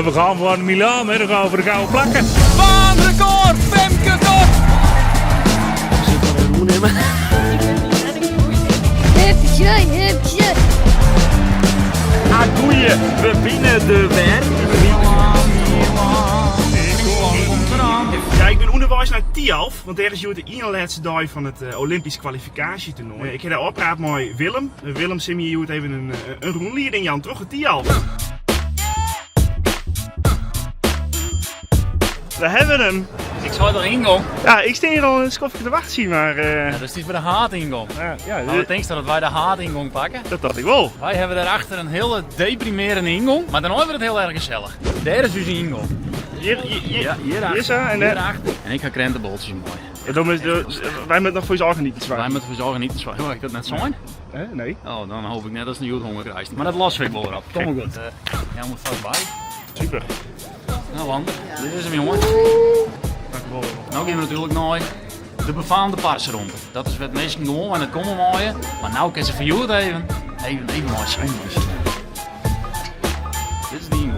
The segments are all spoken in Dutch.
We gaan voor Milaan, hè. Dan gaan we voor de gouden plakken. Baanrecord, Femke Kok! Ik zit er een roen in me. Hupje. Ah, goeie, we winnen de wer. Ja, ik ben onderwijs naar Tialf, want daar is de laatste dag van het Olympisch kwalificatietoernooi. Ik heb daar opgepraat met Willem. Willem Simje joet even een rondleiding Jan terug naar Tialf. We hebben hem. Ik zou er ingaan. Ja, ik sta hier al een schofje te wachten, maar Ja, dus het is voor de haardingang. ja, Nou, ik denk dat wij de haardingang pakken. dat dacht ik wel. Wij hebben daarachter een hele deprimerende ingang, maar dan hebben we het heel erg gezellig. Daar is dus de ingang. Hier Hierachter. is hij en Hierachter. En ik ga krentenbolletjes mooi. wij moeten nog voor je zorgen niet te zwaar. Wij moeten voor zorgen niet te zwaar. Wil ik dat net zijn? Nee. Oh, dan hoop ik net dat ze een goed honger krijgt. Maar dat las ik wel erop. Kom maar goed. Jij moet vast bij. Super. Nou, Wander, dit is hem, jongen. Nou gaan we natuurlijk naar de befaamde parsronde. Dat is wat mensen gewoon aan het komen maaien. Maar nou kan ze voor jou even mooi zijn. Dit is de ingel.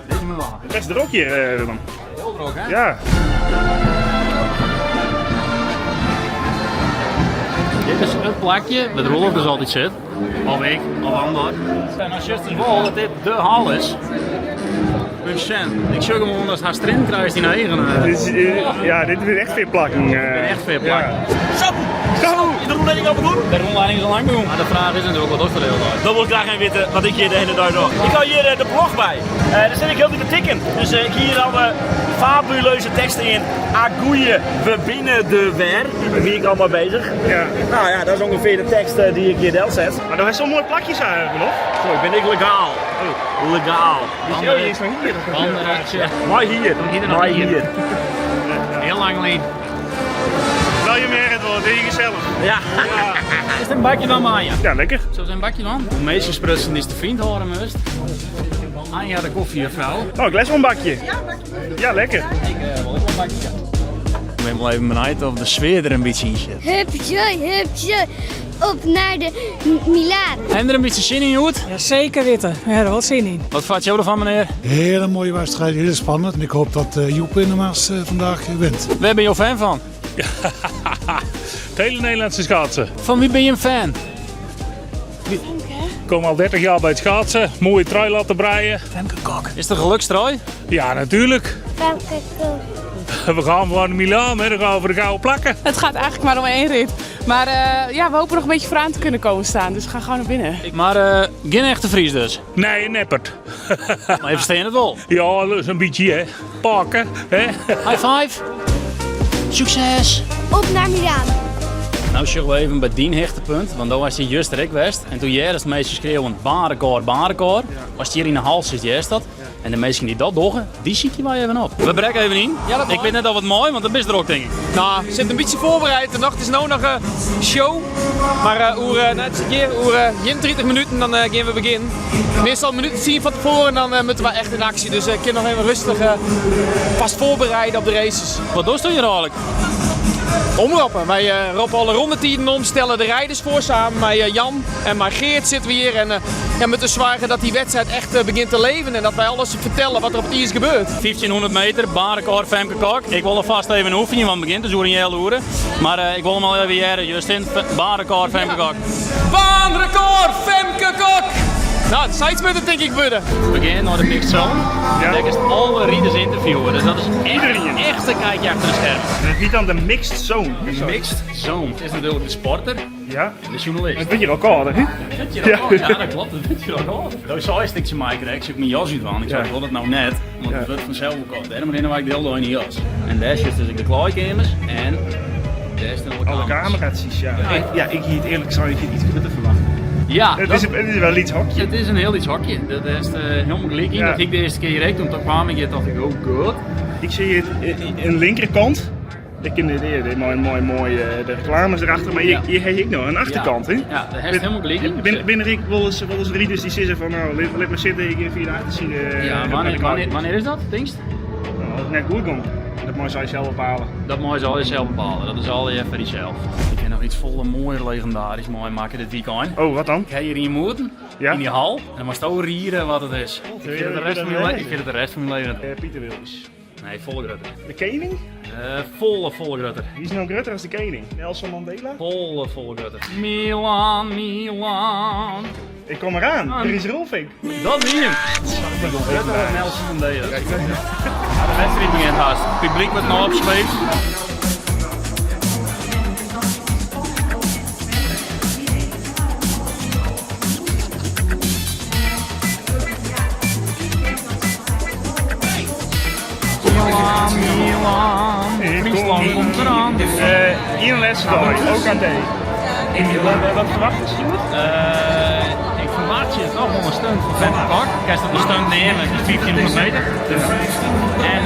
Dit is mijn wagen. Best druk hier dan. Heel druk, hè? Ja. Dit is het plakje waar de Rolf dus altijd zit. Of ik, of ander. En als je het dus wel dat dit de hal is. Ik zeg hem gewoon dat haar strint krijgt in eigen. Dit is echt veel plakken. Echt veel plakken. Zo! De roenleiding over doen? De rondleiding is al lang doen. Maar de vraag is natuurlijk wat dat verdeel is. Dan wil ik graag even weten wat ik hier de hele dag doe. Ik hou hier de blog bij. Daar zit ik heel te tikken. Dus ik hier al fabuleuze teksten in. Goeie, we winnen de wer. Daar ben ik allemaal bezig. Ja. Nou ja, dat is ongeveer de tekst die ik hier del zet. Maar dat is zo'n mooi plakjes eigenlijk nog. Zo, ik ben ik legaal. Legaal. Die is van hier. Maar hier. Maar hier. Heel lang geleden. Wel je merkt wel, dit is gezellig. Ja. Is het een bakje van Maya? Ja, lekker. Zo zijn bakje van. De meeste sprutsen is de vriend horen moest. Anja de koffiejuffrouw. Oh, ik les wel een bakje. Ja, lekker. Ik wil ook een bakje. Ik ben wel even benieuwd of de sfeer er een beetje in zit. Hupje. Op naar de Milaan. En er een beetje zin in, Joet? Ja, zeker weten. We hebben er wel zin in. Wat vat jou ervan, meneer? Hele mooie wedstrijd, heel spannend. En ik hoop dat Joep Innemars vandaag wint. Waar ben je fan van? Het hele Nederlandse schaatsen. Van wie ben je een fan? Ik kom al 30 jaar bij het schaatsen. Mooie trui laten breien. Femke Kok. Is het een gelukstrui? Ja, natuurlijk. We gaan voor Milaan, hè. Dan gaan we voor de gouden plakken. Het gaat eigenlijk maar om één rit. Maar ja, we hopen nog een beetje vooraan te kunnen komen staan. Dus we gaan gewoon naar binnen. Maar geen echte Fries dus. Nee, neppert. Maar even steen het wel. Ja, dat is een beetje, hè. Pakken, hè. High five. Succes. Op naar Milaan. Nou zullen we even bij die hechtepunt, want dan was je juist direct west. En toen jij het meisje schreeuwen barenkoor, was het hier in de hals zit jij dat. En de mensen die dat doen, die zie je wel even op. We breken even in. Ja, dat ik weet net al wat mooi, want dat is er ook denk ik. Nou, we zitten een beetje voorbereid. De nacht is nou nog een show. Maar net hier, 30 minuten, dan gaan we beginnen. Meestal minuten zien van tevoren en dan moeten we echt in actie. Dus ik kan nog even rustig vast voorbereiden op de races. Wat doe je hier eigenlijk? Omroepen. Wij roepen alle rondetijden om, stellen de rijders voor samen. Met Jan en met Geert zitten we hier en moeten zwagen dat die wedstrijd echt begint te leven. En dat wij alles vertellen wat er op het ijs gebeurt. 1500 meter, barenkoor, Femke Kok. Ik wil alvast even een oefening, want het begint dus een hele uren. Maar ik wil hem al even jaren, Justin. Barenkoor, Femke Kok. Baanrecord, Femke Kok! Nou, de sites moeten denk ik worden. We beginnen naar de mixed zone. Ja. Daar is alle rieders interviewen, dus dat is Iedereen. echt een kijkje achter de schermen. Het is niet aan de mixed zone. De mixed zone. Het is natuurlijk de sporter Ja. en de journalist. Dat vind je ook aardig, hè? Vind je dat al? Ja, dat klopt. Dat vind je dat al. Dat is een stukje mij krijg. Ik zoek mijn jas uit van. Ik zei, ik wil het nou net. Want het wordt vanzelf ook al. Daarom beginnen wij de hele dag in die jas. En daar zit dus de kleedkamers en daar is de Alle camera's, ja. Ik hier het eerlijk zou ik hier iets groter verwachten. Ja, Het is wel iets hokje. het is een heel iets hokje. Dat is helemaal gelijk in. Ja. Dat ik de eerste keer direct toen kwam ik dacht ik, oh god. Ik zie hier een linkerkant. Ik ken mooi de reclames erachter, maar hier heb ik nog een achterkant, hè? Ja, dat is helemaal gelijk in. Binnen ik wel eens rieders die zeggen van nou, laat maar zitten, ik via de achterzijde. Ja, wanneer is dat, denkst? Als het net goed komt, dat moet je zelf bepalen. Dat moet je zelf bepalen. Dat is al even voor jezelf. Ik heb nog iets volle mooie legendarisch mooi maken dit weekend. Oh, wat dan? Ik ga hier in je moeten. Ja? in die hal. En dan moest je ook rieren wat het is. Ik vind het de rest van mijn leven. Pieter Wilders. Nee, volle grutter. De koning? Volle grutter. Die is nou groter als de koning. Nelson Mandela? Volle grutter. Milan. Ik kom eraan. Er is Rolfink. Dat is hem. Grutter als Nelson Mandela. De wedstrijd begint haast. Het publiek wordt nog opgesleept. Milan. Friesland komt eraan. Ian Leslie, ook aan D. Wat verwacht je, Stuart? Ik verwacht je toch wel een stunt van Vente Kok. Ik heb dat een stunt nemen, dat is 1500 meter. En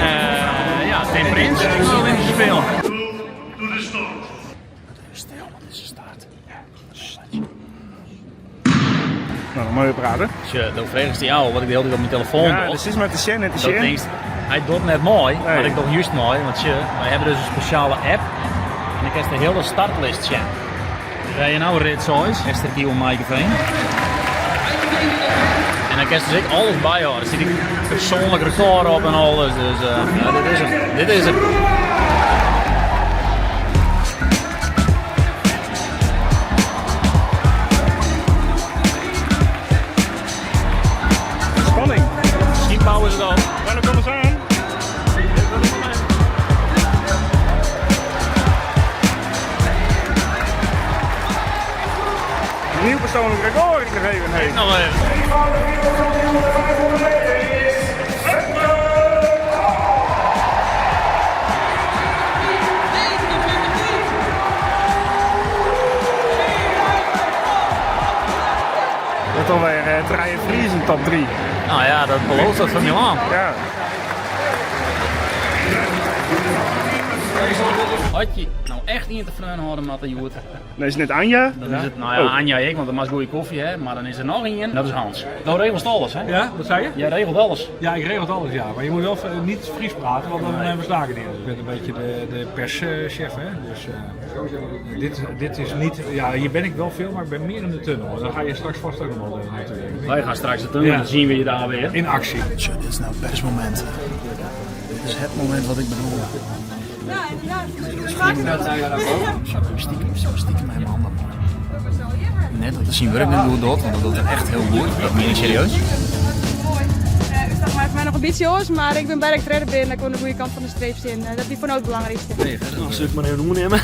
ja, Tim Prins, ik wil in te spelen. Stil, want het is een start. Nou, dan moet je praten. Als je dan vraagt jou wat ik de hele tijd op mijn telefoon Ja, doe. dus het is met de Shen en de Dat Shen. denk hij doet net mooi, Nee. maar ik doe juist mooi, want wij hebben dus een speciale app en ik heb de hele startlist zien. Ga je nou rit zoals, is er die om microfoon. En dan kan je dus ik alles bij houden. Er zit een persoonlijk record op en alles, dus ja, dit is het. Dit is het. Spanning. Misschien bouwen ze het op. Ja, dan komen ze aan. Een nieuw persoonlijk record ik er even heen. Nog even. Dat is alweer Traje Vries in top 3. Nou ja, dat belooft dat van Milan. Ja. Had je nou echt niet te vragen hadden met de Joet, Dan is het net Anja. dan is het, nou ja, Oh. Anja ik, want dat was goede koffie, hè, maar dan is er nog één, dat is Hans. Nou regelt alles, hè? Ja, wat zei je? Jij regelt alles. Ja, ik regel het alles, ja. Maar je moet wel niet Fries praten, want dan versta ik het niet. Ik ben een beetje de perschef, hè. Dus dit is niet... Ja, hier ben ik wel veel, maar ik ben meer in de tunnel. Dan ga je straks vast ook nog wel natuurlijk. Wij gaan straks het doen, dan zien we je daar weer. In actie. Dit is nou het persmoment. Dit is het moment wat ik bedoel. Stiekem mijn handen. Net om te zien waar ik net doe dat, want dat doet er echt heel goed. Dat meen ik serieus. Ik zag maar mij nog een beetje hoor, maar ik ben blij dat ik redder ben en ik kom aan de goede kant van de streep in. Dat is die voor nou het belangrijkste. Nee, dan zul ik maar even noemen nemen.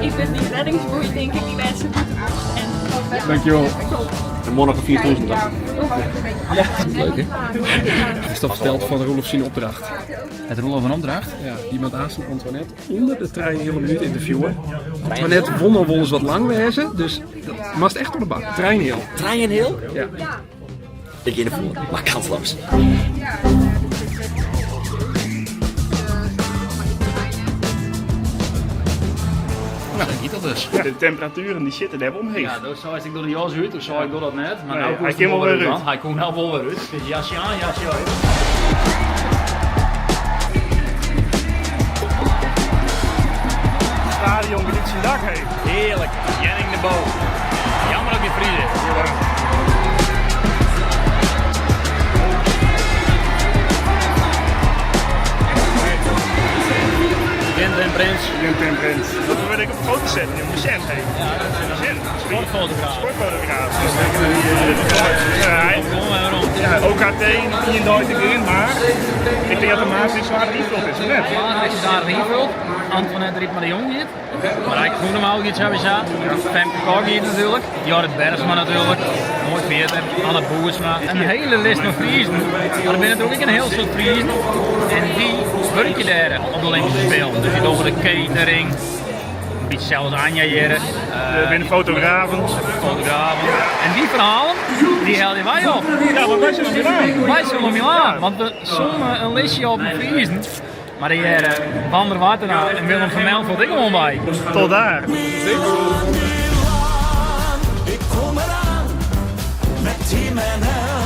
Ik ben die reddingsboei, denk ik, die mensen goed. Dankjewel. En morgen 4000 dag. Leuk hè? Is dat verteld van Roelof zijn opdracht? Het rollen van opdracht. Ja, iemand naast Antoinette onder de trein een hele minuut interviewen. Antoinette won eens wat lang wezen, dus dat was echt op de bak. Trein heel. Trein heel? Ja. Ik in de voer, maar kansloos. Nou, dat dat dus. Ja, de temperaturen die zitten er omheen. Ja, dus zo is ik door de jas uit, of zo ik doe dat net. Maar Nee, nou hij komt komt wel weer uit. uit. Hij komt nou wel weer uit. Dus jasje aan, jasje uit. Stadion die niet zijn dak heeft. Heerlijk, Jenning de Bo. Jammer dat je vrije. Kind en Prins. Tim Prins. Dat wil ik op een foto zetten. Je moet Shen heen. Ja, dat is een Shen. sportfotograaf. Sportfotograaf. Kom maar rond. Ja, OKT, niet nooit erin, maar ik denk dat de maat niet zwaar ingevuld is. Net. Ja, als je daar ingevuld, Antoinette Riep maar de Jong hier. Maar ik groen hem ook iets sowieso. Femke Kok hier natuurlijk. Jorrit Bergsma natuurlijk. Mooi Veerter, Anne Boersma. Een hele list van Friesen. Maar er zijn ook een heel soort Friesen. En die werk je daar op de Olympische Spelen. Dus je doet over de catering. Een beetje zelfs Anja hier. Ik ben fotografen. Fotografen. En die verhalen, die helden wij op. Ja, want wij zijn Milaan. Wij zullen Milaan, want we zonden een listje op de Friesen. Maar die Van der Wartenaar en Willem van Mel vond ik gewoon bij. Tot daar. Ik kom eraan met team NL.